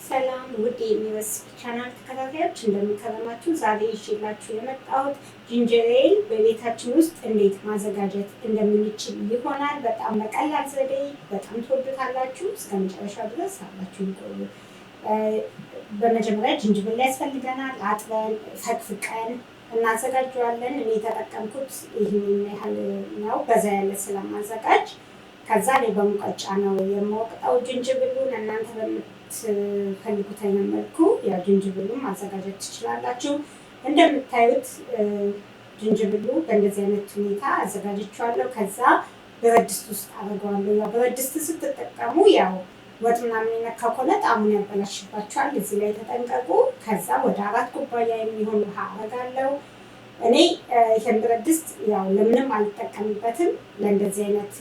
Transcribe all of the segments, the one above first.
ሰላም ውድ የሚወስ ቻናል ተከታታዮች እንደምንከረማችሁ። ዛሬ ይዤላችሁ የመጣሁት ጂንጀር ኤል በቤታችን ውስጥ እንዴት ማዘጋጀት እንደምንችል ይሆናል። በጣም በቀላል ዘዴ በጣም ትወዱታላችሁ። እስከ መጨረሻው ድረስ አብራችሁ ይቆዩ። በመጀመሪያ ጅንጅብል ያስፈልገናል። አጥበን ፈቅፍቀን እናዘጋጀዋለን። እኔ የተጠቀምኩት ይህን ያህል ነው፣ በዛ ያለ ስለማዘጋጅ። ከዛ ላይ በሙቀጫ ነው የምወቅጠው ጅንጅብሉን። እናንተ በምትፈልጉት አይነት መልኩ ያው ጅንጅብሉን ማዘጋጀት ትችላላችሁ። እንደምታዩት ጅንጅብሉ በእንደዚህ አይነት ሁኔታ አዘጋጅቼዋለሁ። ከዛ ብረት ድስት ውስጥ አደርገዋለሁ። ያው ብረት ድስት ስትጠቀሙ ያው ወጥ ምናምን የነካ ከሆነ ጣዕሙን ያበላሽባቸዋል። እዚህ ላይ ተጠንቀቁ። ከዛ ወደ 4 ኩባያ የሚሆን ውሃ አደርጋለሁ። እኔ ይህን ብረት ድስት ያው ለምንም አልጠቀምበትም፣ ለእንደዚህ አይነት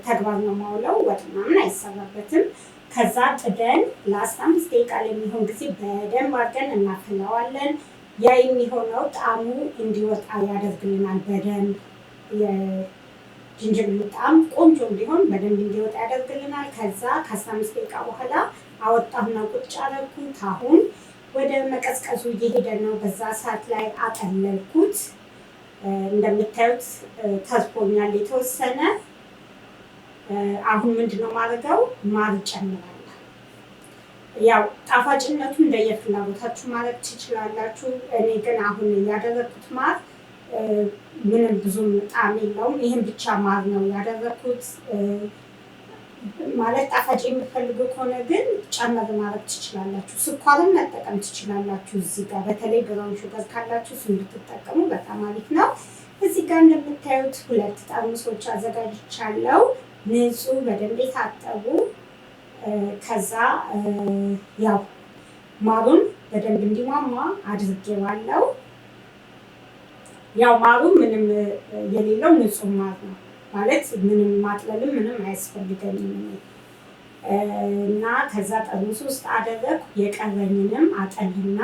ተግባር ነው ማውለው። ወጥ ምናምን አይሰራበትም። ከዛ ጥደን ለ15 ደቂቃ የሚሆን ጊዜ በደንብ አድርገን እናፍለዋለን። ያ የሚሆነው ጣዕሙ እንዲወጣ ያደርግልናል። በደንብ የጅንጅብሉ ጣዕም ቆንጆ እንዲሆን በደንብ እንዲወጣ ያደርግልናል። ከዛ ከ15 ደቂቃ በኋላ አወጣሁና ቁጭ አደረኩት። አሁን ወደ መቀዝቀዙ እየሄደ ነው። በዛ ሰዓት ላይ አጠለልኩት። እንደምታዩት ተርፎኛል የተወሰነ። አሁን ምንድነው ማድረገው? ማር ጨምራለሁ። ያው ጣፋጭነቱ እንደየፍላጎታችሁ ማድረግ ትችላላችሁ። እኔ ግን አሁን ያደረኩት ማር ምንም ብዙም ጣዕም የለውም። ይህን ብቻ ማር ነው ያደረኩት። ማለት ጣፋጭ የምትፈልጉ ከሆነ ግን ጨመር ማድረግ ትችላላችሁ። ስኳርም መጠቀም ትችላላችሁ። እዚህ ጋር በተለይ ብራውን ሹገር ካላችሁ እሱን ብትጠቀሙ በጣም አሪፍ ነው። እዚህ ጋር እንደምታዩት 2 ጠርሙሶች አዘጋጅቻለሁ። ንጹህ በደንብ የታጠቡ። ከዛ ያው ማሩን በደንብ እንዲሟሟ አድርጌዋለሁ። ያው ማሩ ምንም የሌለው ንጹህ ማር ነው ማለት ምንም ማጥለልም ምንም አያስፈልገንም። እና ከዛ ጠርሙስ ውስጥ አደረግኩ። የቀረኝንም አጠልና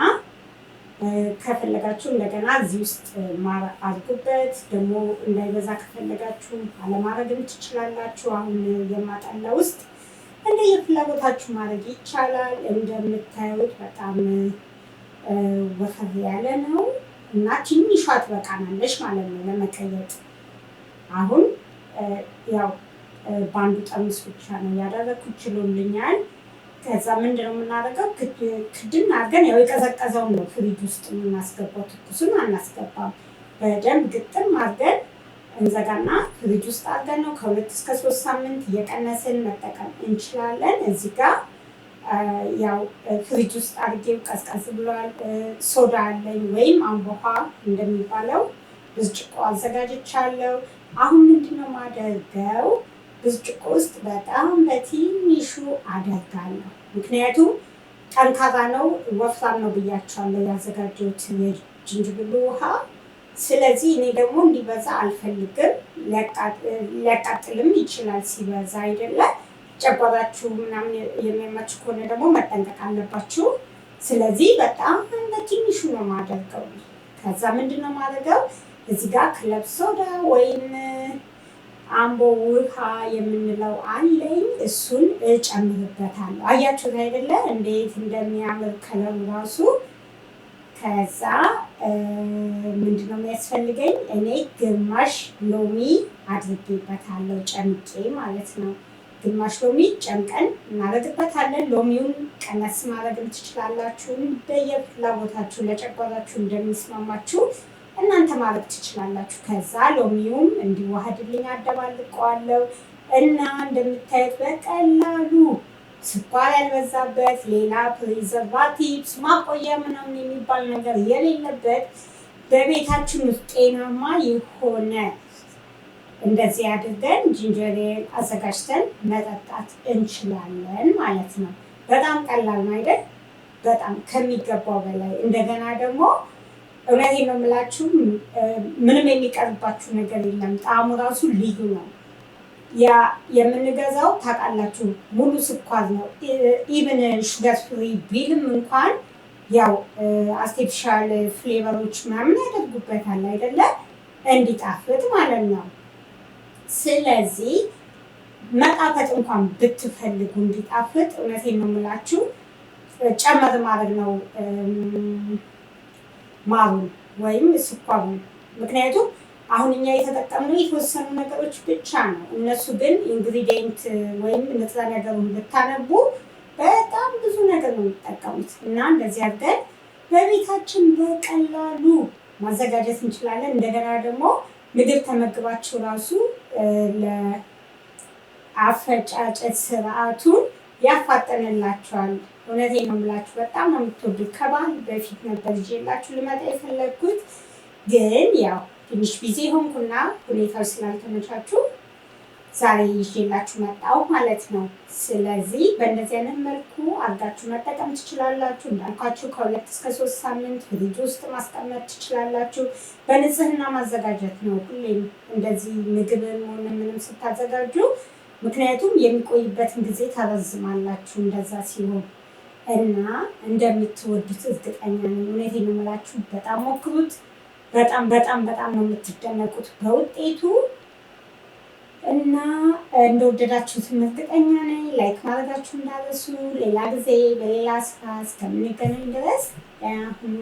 ከፈለጋችሁ እንደገና እዚህ ውስጥ ማር አድርጉበት። ደግሞ እንዳይበዛ ከፈለጋችሁ አለማድረግም ትችላላችሁ። አሁን የማጠላ ውስጥ እንደየፍላጎታችሁ ማድረግ ይቻላል። እንደምታዩት በጣም ወፈር ያለ ነው እና ትንሿ ትበቃናለች ማለት ነው ለመቀየጥ። አሁን ያው በአንዱ ጠርሙስ ብቻ ነው ያደረኩት፣ ችሎልኛል። ከዛ ምንድነው የምናደርገው? ክድን አድርገን ያው የቀዘቀዘውን ነው ፍሪጅ ውስጥ የምናስገባው፣ ትኩሱን አናስገባም። በደንብ ግጥም አድርገን እንዘጋና ፍሪጅ ውስጥ አድርገን ነው ከ2 እስከ 3 ሳምንት እየቀነስን መጠቀም እንችላለን። እዚህ ጋር ያው ፍሪጅ ውስጥ አድርጌው ቀዝቀዝ ብሏል። ሶዳ አለኝ ወይም አምቦሃ እንደሚባለው ብርጭቆ አዘጋጅቻለሁ። አሁን ምንድነው ማደርገው? ብርጭቆ ውስጥ በጣም በትንሹ አደርጋለሁ። ምክንያቱም ጠንካራ ነው፣ ወፍራም ነው ብያቸዋለሁ ያዘጋጀሁት የጅንጅብሉ ውሃ። ስለዚህ እኔ ደግሞ እንዲበዛ አልፈልግም። ሊያቃጥልም ይችላል ሲበዛ አይደለ? ጨጓራችሁ ምናምን የሚያማችሁ ከሆነ ደግሞ መጠንቀቅ አለባችሁ። ስለዚህ በጣም በትንሹ ነው ማደርገው። ከዛ ምንድነው ማድረገው? እዚህ ጋር ክለብ ሶዳ ወይም አምቦ ውሃ የምንለው አለኝ። እሱን እጨምርበታለሁ። አያችሁት አይደለ እንዴት እንደሚያምር ከለሩ ራሱ። ከዛ ምንድነው የሚያስፈልገኝ? እኔ ግማሽ ሎሚ አድርጌበታለሁ፣ ጨምቄ ማለት ነው። ግማሽ ሎሚ ጨምቀን እናደርግበታለን። ሎሚውን ቀነስ ማድረግም ትችላላችሁ፣ እንደየፍላጎታችሁ ለጨጓራችሁ እንደሚስማማችሁ እናንተ ማድረግ ትችላላችሁ። ከዛ ሎሚውም እንዲዋሃድልኝ አደባልቀዋለሁ እና እንደምታዩት በቀላሉ ስኳር ያልበዛበት፣ ሌላ ፕሪዘርቫቲቭስ ማቆያ ምናምን የሚባል ነገር የሌለበት በቤታችን ውስጥ ጤናማ የሆነ እንደዚህ አድርገን ጂንጀር ኤል አዘጋጅተን መጠጣት እንችላለን ማለት ነው። በጣም ቀላል ነው አይደል? በጣም ከሚገባው በላይ። እንደገና ደግሞ እውነቴን ነው የምላችሁ፣ ምንም የሚቀርባችሁ ነገር የለም። ጣዕሙ ራሱ ልዩ ነው። ያ የምንገዛው ታውቃላችሁ ሙሉ ስኳር ነው። ኢቭን ሹገር ፍሪ ቢልም እንኳን ያው አርቲፊሻል ፍሌቨሮች ምናምን ያደርጉበታል አይደለ? እንዲጣፍጥ ማለት ነው። ስለዚህ መጣፈጥ እንኳን ብትፈልጉ እንዲጣፍጥ እውነቴን ነው የምላችሁ ጨመር ማድረግ ነው ማሩን ወይም ስኳሩን። ምክንያቱም አሁን እኛ የተጠቀምነው የተወሰኑ ነገሮች ብቻ ነው። እነሱ ግን ኢንግሪዲየንት ወይም ንጥረ ነገሩን ብታነቡ በጣም ብዙ ነገር ነው የሚጠቀሙት እና እንደዚህ አድርገን በቤታችን በቀላሉ ማዘጋጀት እንችላለን። እንደገና ደግሞ ምግብ ተመግባችሁ ራሱ ለአፈጫጨት ስርዓቱን ያፋጠንላችኋል። እውነቴን ነው የምላችሁ፣ በጣም ነው የምትወዱት። ከበዓል በፊት ነበር ይዤላችሁ ልመጣ የፈለግኩት፣ ግን ያው ትንሽ ቢዚ ሆንኩና ሁኔታዎች ስላልተመቻችሁ ዛሬ ይዤላችሁ መጣሁ ማለት ነው። ስለዚህ በእንደዚህ አይነት መልኩ አድርጋችሁ መጠቀም ትችላላችሁ። እንዳልኳችሁ ከ2 እስከ 3 ሳምንት ፍሪጅ ውስጥ ማስቀመጥ ትችላላችሁ። በንጽህና ማዘጋጀት ነው ሁሌም እንደዚህ ምግብን ሆነ ምንም ስታዘጋጁ፣ ምክንያቱም የሚቆይበትን ጊዜ ታረዝማላችሁ እንደዛ ሲሆን እና እንደምትወዱት እርግጠኛ ነኝ። እውነቴን ነው የምላችሁ። በጣም ሞክሩት። በጣም በጣም በጣም ነው የምትደነቁት በውጤቱ እና እንደወደዳችሁት እርግጠኛ ነኝ። ላይክ ማድረጋችሁ እንዳትረሱ። ሌላ ጊዜ በሌላ ስራ እስከምንገናኝ ድረስ ደህና ሁኑ።